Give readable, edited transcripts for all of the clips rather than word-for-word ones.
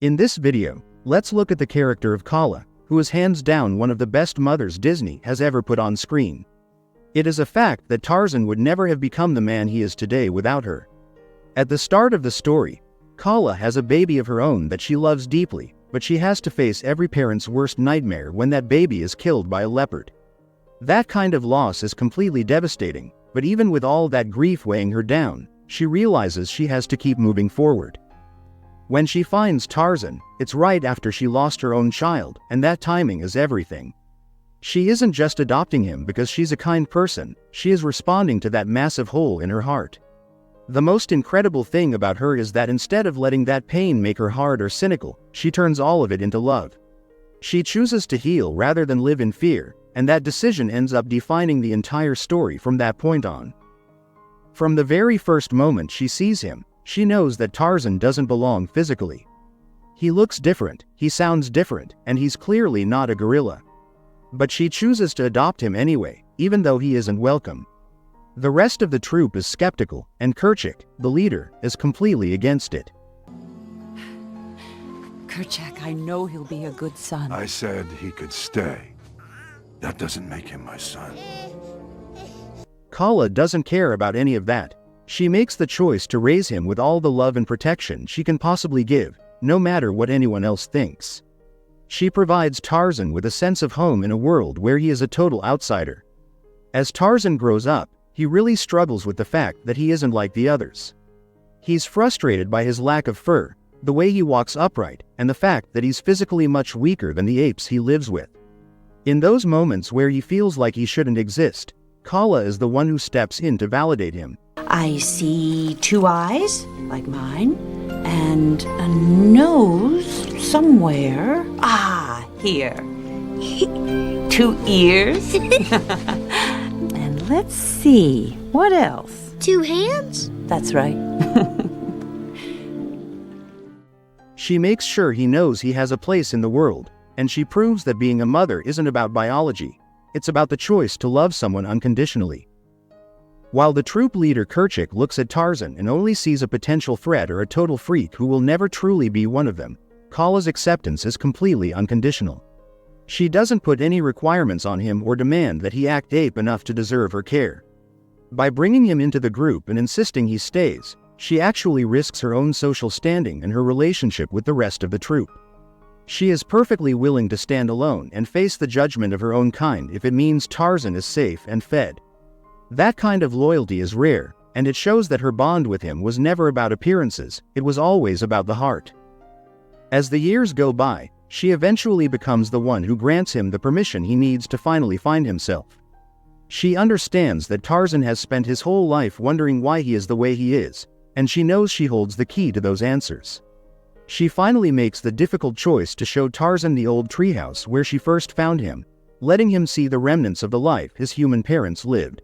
In this video, let's look at the character of Kala, who is hands down one of the best mothers Disney has ever put on screen. It is a fact that Tarzan would never have become the man he is today without her. At the start of the story, Kala has a baby of her own that she loves deeply, but she has to face every parent's worst nightmare when that baby is killed by a leopard. That kind of loss is completely devastating, but even with all that grief weighing her down, she realizes she has to keep moving forward. When she finds Tarzan, it's right after she lost her own child, and that timing is everything. She isn't just adopting him because she's a kind person, she is responding to that massive hole in her heart. The most incredible thing about her is that instead of letting that pain make her hard or cynical, she turns all of it into love. She chooses to heal rather than live in fear, and that decision ends up defining the entire story from that point on. From the very first moment she sees him, she knows that Tarzan doesn't belong physically. He looks different, he sounds different, and he's clearly not a gorilla. But she chooses to adopt him anyway, even though he isn't welcome. The rest of the troop is skeptical, and Kerchak, the leader, is completely against it. Kerchak, I know he'll be a good son. I said he could stay. That doesn't make him my son. Kala doesn't care about any of that. She makes the choice to raise him with all the love and protection she can possibly give, no matter what anyone else thinks. She provides Tarzan with a sense of home in a world where he is a total outsider. As Tarzan grows up, he really struggles with the fact that he isn't like the others. He's frustrated by his lack of fur, the way he walks upright, and the fact that he's physically much weaker than the apes he lives with. In those moments where he feels like he shouldn't exist, Kala is the one who steps in to validate him. I see 2 eyes, like mine, and a nose somewhere. Ah, here. 2 ears. And let's see, what else? 2 hands? That's right. She makes sure he knows he has a place in the world, and she proves that being a mother isn't about biology, it's about the choice to love someone unconditionally. While the troop leader Kerchak looks at Tarzan and only sees a potential threat or a total freak who will never truly be one of them, Kala's acceptance is completely unconditional. She doesn't put any requirements on him or demand that he act ape enough to deserve her care. By bringing him into the group and insisting he stays, she actually risks her own social standing and her relationship with the rest of the troop. She is perfectly willing to stand alone and face the judgment of her own kind if it means Tarzan is safe and fed. That kind of loyalty is rare, and it shows that her bond with him was never about appearances, it was always about the heart. As the years go by, she eventually becomes the one who grants him the permission he needs to finally find himself. She understands that Tarzan has spent his whole life wondering why he is the way he is, and she knows she holds the key to those answers. She finally makes the difficult choice to show Tarzan the old treehouse where she first found him, letting him see the remnants of the life his human parents lived.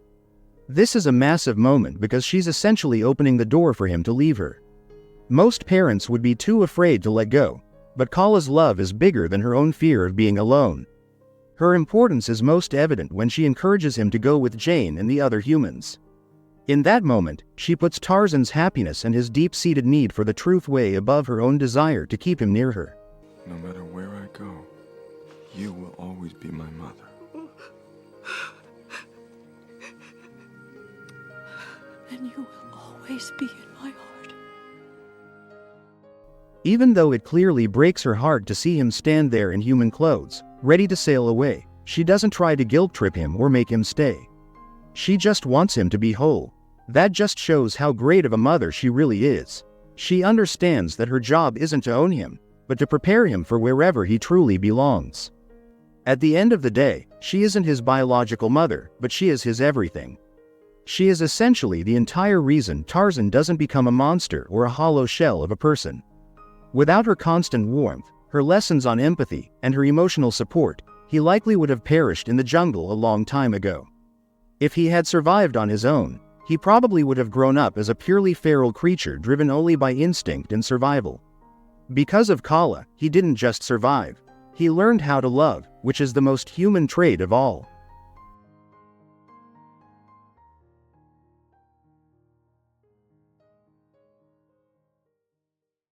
This is a massive moment because she's essentially opening the door for him to leave her. Most parents would be too afraid to let go, but Kala's love is bigger than her own fear of being alone. Her importance is most evident when she encourages him to go with Jane and the other humans. In that moment, she puts Tarzan's happiness and his deep-seated need for the truth way above her own desire to keep him near her. No matter where I go, you will always be my mother. And you will always be in my heart. Even though it clearly breaks her heart to see him stand there in human clothes, ready to sail away, she doesn't try to guilt-trip him or make him stay. She just wants him to be whole. That just shows how great of a mother she really is. She understands that her job isn't to own him, but to prepare him for wherever he truly belongs. At the end of the day, she isn't his biological mother, but she is his everything. She is essentially the entire reason Tarzan doesn't become a monster or a hollow shell of a person. Without her constant warmth, her lessons on empathy, and her emotional support, he likely would have perished in the jungle a long time ago. If he had survived on his own, he probably would have grown up as a purely feral creature driven only by instinct and survival. Because of Kala, he didn't just survive. He learned how to love, which is the most human trait of all.